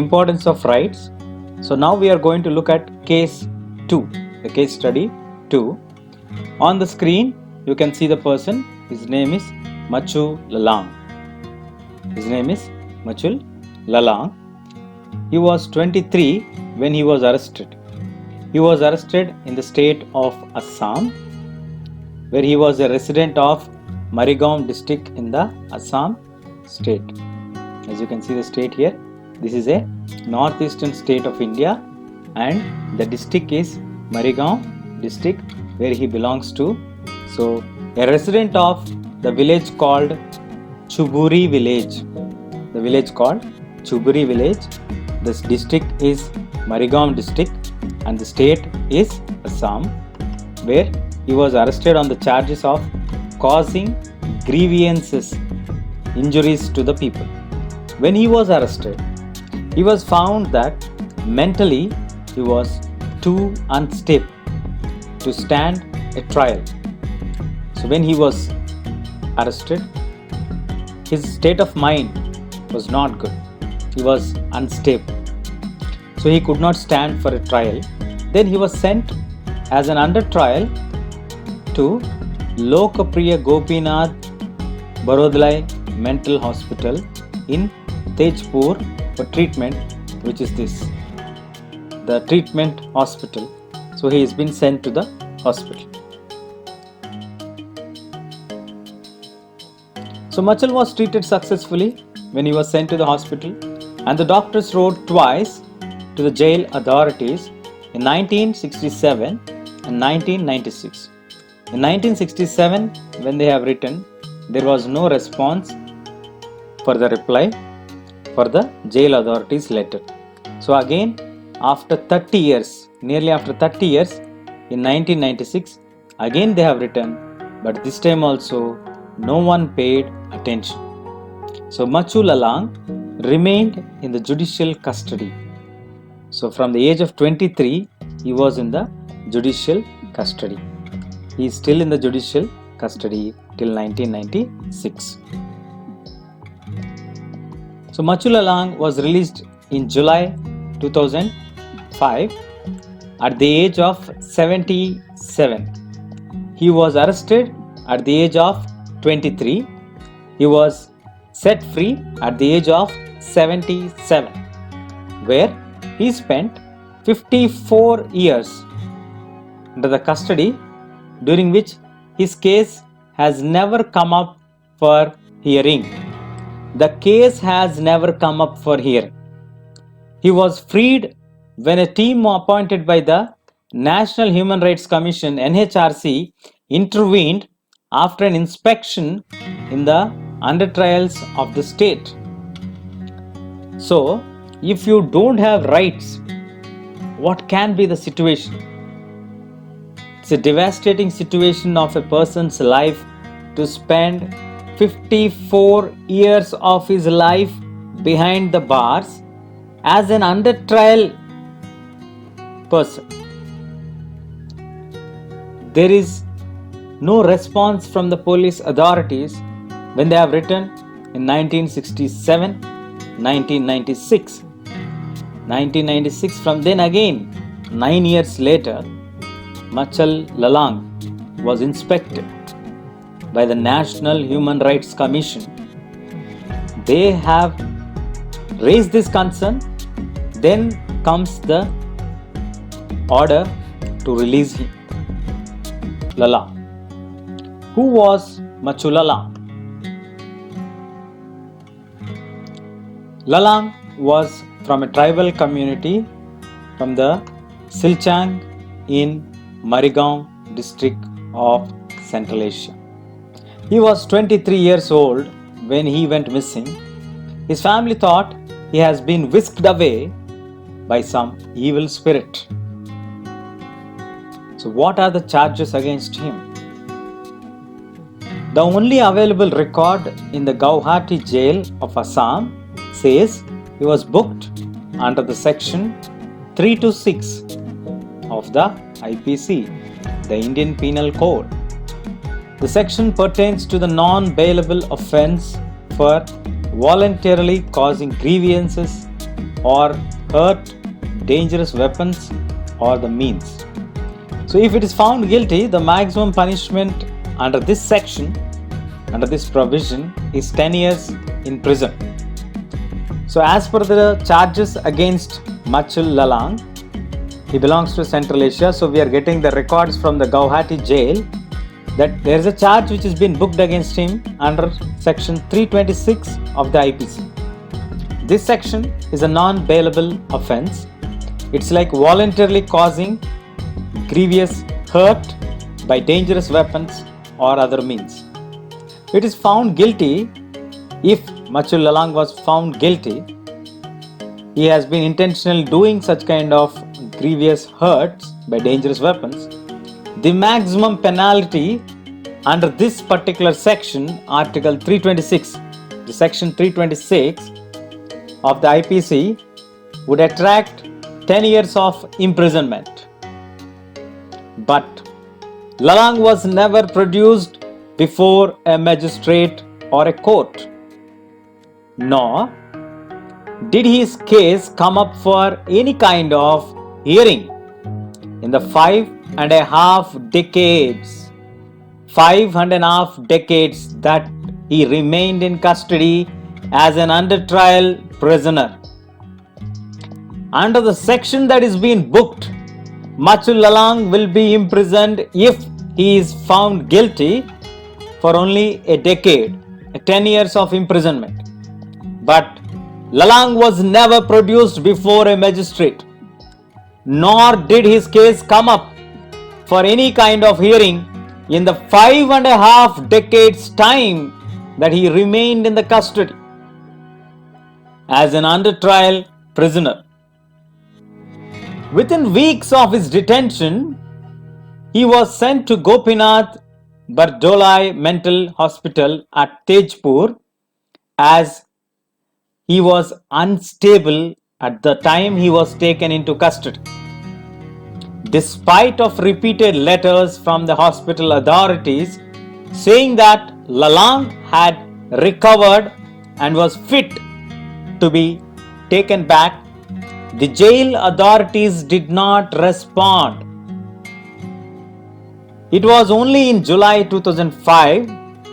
importance of rights. So now we are going to look at case 2, the case study 2. On the screen you can see the person. His name is Machu Lalang. He was 23 when he was arrested. He was arrested in the state of Assam, where he was a resident of Marigaon district in the Assam state. As you can see the state here, this is a northeastern state of India, and the district is Marigaon district, where he belongs to. So a resident of the village called Chuburi village. The village called Chuburi village. This district is Marigaon district and the state is Assam, where he was arrested on the charges of causing grievances, injuries to the people. When he was arrested, he was found that mentally he was too unstable to stand a trial. So when he was arrested, his state of mind was not good. He was unstable. So he could not stand for a trial. Then he was sent as an under trial to Lokapriya Gopinath Barodlai Mental Hospital in Tejpur for treatment, which is the treatment hospital. So he has been sent to the hospital. So Machal was treated successfully when he was sent to the hospital, and the doctors wrote twice to the jail authorities in 1967 and 1996. In 1967, when they have written, there was no response for the reply for the jail authorities' letter. So again, after 30 years, nearly after 30 years, in 1996, again they have written, but this time also no one paid attention. So Machu Lalang remained in the judicial custody. So from the age of 23, he was in the judicial custody. He is still in the judicial custody till 1996. So Machu Lalang was released in July 2005 at the age of 77. He was arrested at the age of 23. He was set free at the age of 77, where he spent 54 years under the custody, during which his case has never come up for hearing. The case has never come up for hearing. He was freed when a team appointed by the National Human Rights Commission (NHRC) intervened after an inspection in the under trials of the state. So, if you don't have rights, what can be the situation? It's a devastating situation of a person's life to spend 54 years of his life behind the bars as an under trial person. There is no response from the police authorities when they have written in 1967, 1996. 1996, from then again, 9 years later, Machal Lalang was inspected by the National Human Rights Commission. They have raised this concern. Then comes the order to release him. Lalang. Who was Machu Lalang? Lalang was from a tribal community from the Silchang in Marigaon district of Central Asia. He was 23 years old when he went missing. His family thought he has been whisked away by some evil spirit. So what are the charges against him? The only available record in the Guwahati jail of Assam says he was booked under the section 326 of the IPC, the Indian Penal Code. The section pertains to the non-bailable offence for voluntarily causing grievances or hurt, dangerous weapons, or the means. So if it is found guilty, the maximum punishment under this section, under this provision, is 10 years in prison. So as per the charges against Machul Lalang, he belongs to Central Asia. So we are getting the records from the Guwahati jail that there is a charge which has been booked against him under section 326 of the IPC. This section is a non-bailable offence. It's like voluntarily causing grievous hurt by dangerous weapons or other means. It is found guilty. If Machul Lalang was found guilty, he has been intentionally doing such kind of grievous hurts by dangerous weapons. The maximum penalty under this particular section, Article 326, the section 326 of the IPC, would attract 10 years of imprisonment. But Lalang was never produced before a magistrate or a court, nor did his case come up for any kind of hearing in the 5.5 decades that he remained in custody as an under trial prisoner. Under the section that is being booked, Machul Lalang will be imprisoned if he is found guilty for only a decade, 10 years of imprisonment. But Lalang was never produced before a magistrate, nor did his case come up for any kind of hearing in the 5.5 decades time that he remained in the custody as an under trial prisoner. Within weeks of his detention, he was sent to Gopinath Bardolai Mental Hospital at Tejpur as he was unstable at the time he was taken into custody. Despite of repeated letters from the hospital authorities saying that Lalang had recovered and was fit to be taken back, the jail authorities did not respond. It was only in July 2005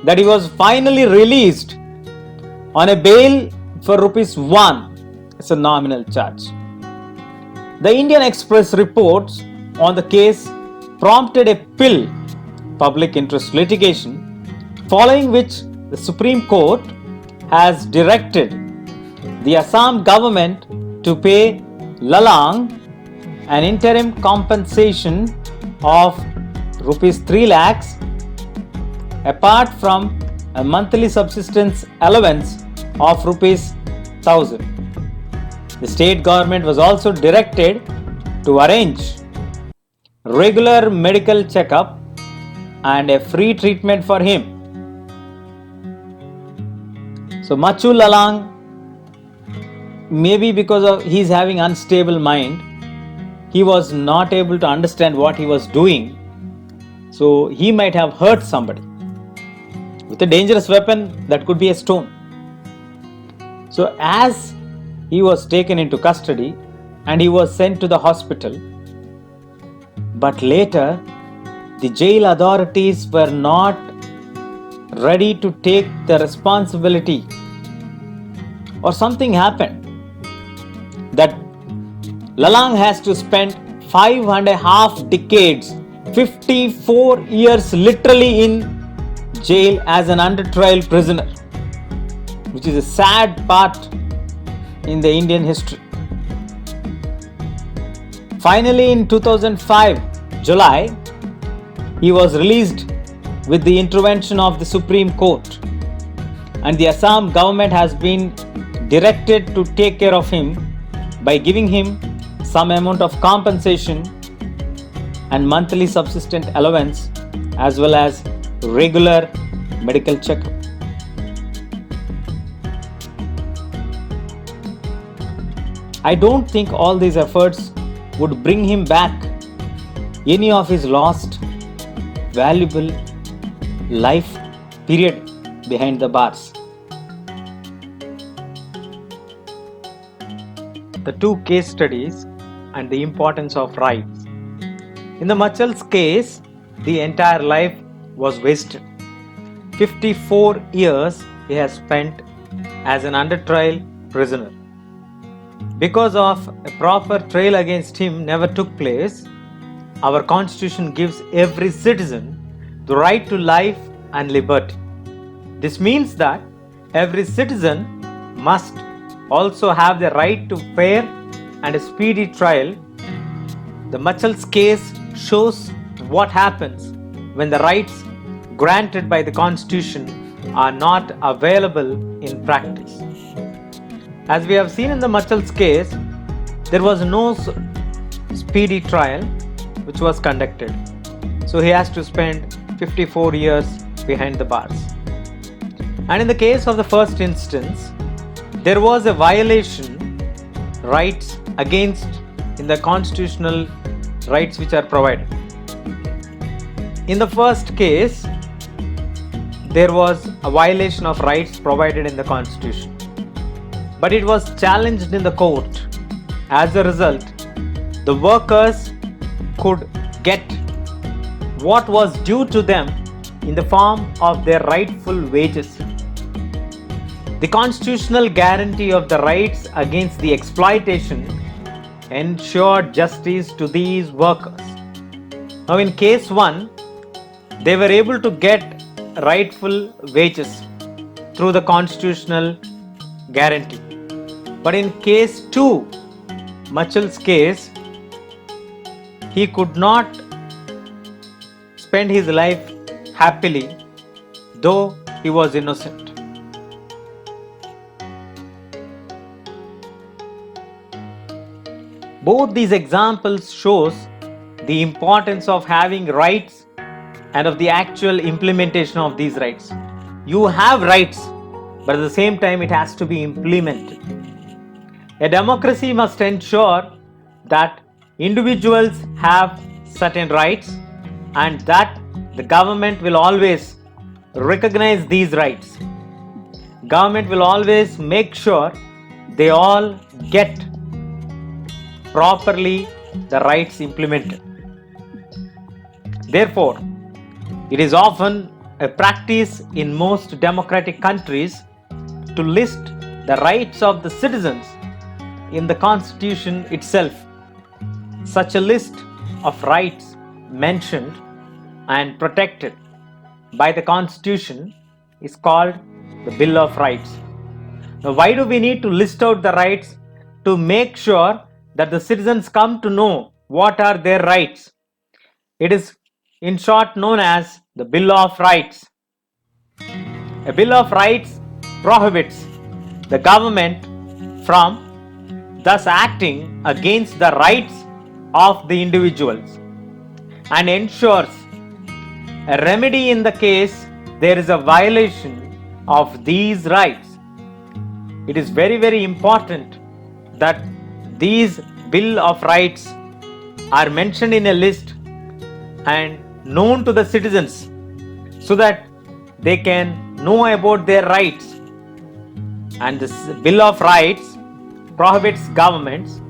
that he was finally released on a bail for ₹1 as a nominal charge. The Indian Express reports on the case prompted a public interest litigation, following which the Supreme Court has directed the Assam government to pay Lalang an interim compensation of ₹3 lakhs apart from a monthly subsistence allowance of ₹1,000. The state government was also directed to arrange regular medical checkup and a free treatment for him. So Machul Lalang, maybe because of he's having unstable mind, he was not able to understand what he was doing. So he might have hurt somebody with a dangerous weapon that could be a stone. So as he was taken into custody and he was sent to the hospital, but later the jail authorities were not ready to take the responsibility, or something happened that Lalang has to spend 5.5 decades, 54 years literally in jail as an under trial prisoner, which is a sad part in the Indian history. Finally, in 2005, July, he was released with the intervention of the Supreme Court, and the Assam government has been directed to take care of him by giving him some amount of compensation and monthly subsistence allowance as well as regular medical checkup. I don't think all these efforts would bring him back any of his lost valuable life period behind the bars. the two case studies and the importance of rights. In the Machals case, the entire life was wasted. 54 years he has spent as an under trial prisoner. Because of a proper trial against him never took place, our constitution gives every citizen the right to life and liberty. This means that every citizen must also have the right to fair and a speedy trial. The Machals case shows what happens when the rights granted by the Constitution are not available in practice. As we have seen in the Machals case, there was no speedy trial which was conducted. So he has to spend 54 years behind the bars. And in the case of the first instance, there was a violation rights against in the constitutional rights which are provided. In the first case, there was a violation of rights provided in the Constitution, but it was challenged in the court. As a result, the workers could get what was due to them in the form of their rightful wages. The constitutional guarantee of the rights against the exploitation ensured justice to these workers. Now, in case 1, they were able to get rightful wages through the constitutional guarantee. But in case 2, Machals case, he could not spend his life happily, though he was innocent. Both these examples shows the importance of having rights and of the actual implementation of these rights. You have rights, but at the same time it has to be implemented. A democracy must ensure that individuals have certain rights and that the government will always recognize these rights. Government will always make sure they all get properly the rights implemented. Therefore, it is often a practice in most democratic countries to list the rights of the citizens in the Constitution itself. Such a list of rights mentioned and protected by the Constitution is called the Bill of Rights. Now, why do we need to list out the rights? To make sure that the citizens come to know what are their rights. It is in short known as the Bill of Rights. A Bill of Rights prohibits the government from thus acting against the rights of the individuals and ensures a remedy in the case there is a violation of these rights. It is very, very important that these Bill of Rights are mentioned in a list and known to the citizens so that they can know about their rights. And this Bill of Rights prohibits governments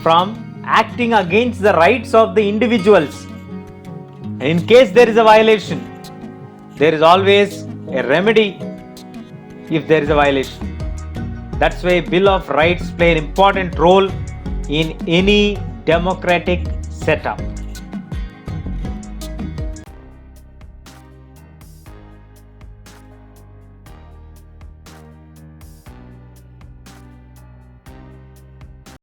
from acting against the rights of the individuals. And in case there is a violation, there is always a remedy if there is a violation. That's why Bill of Rights play an important role in any democratic setup.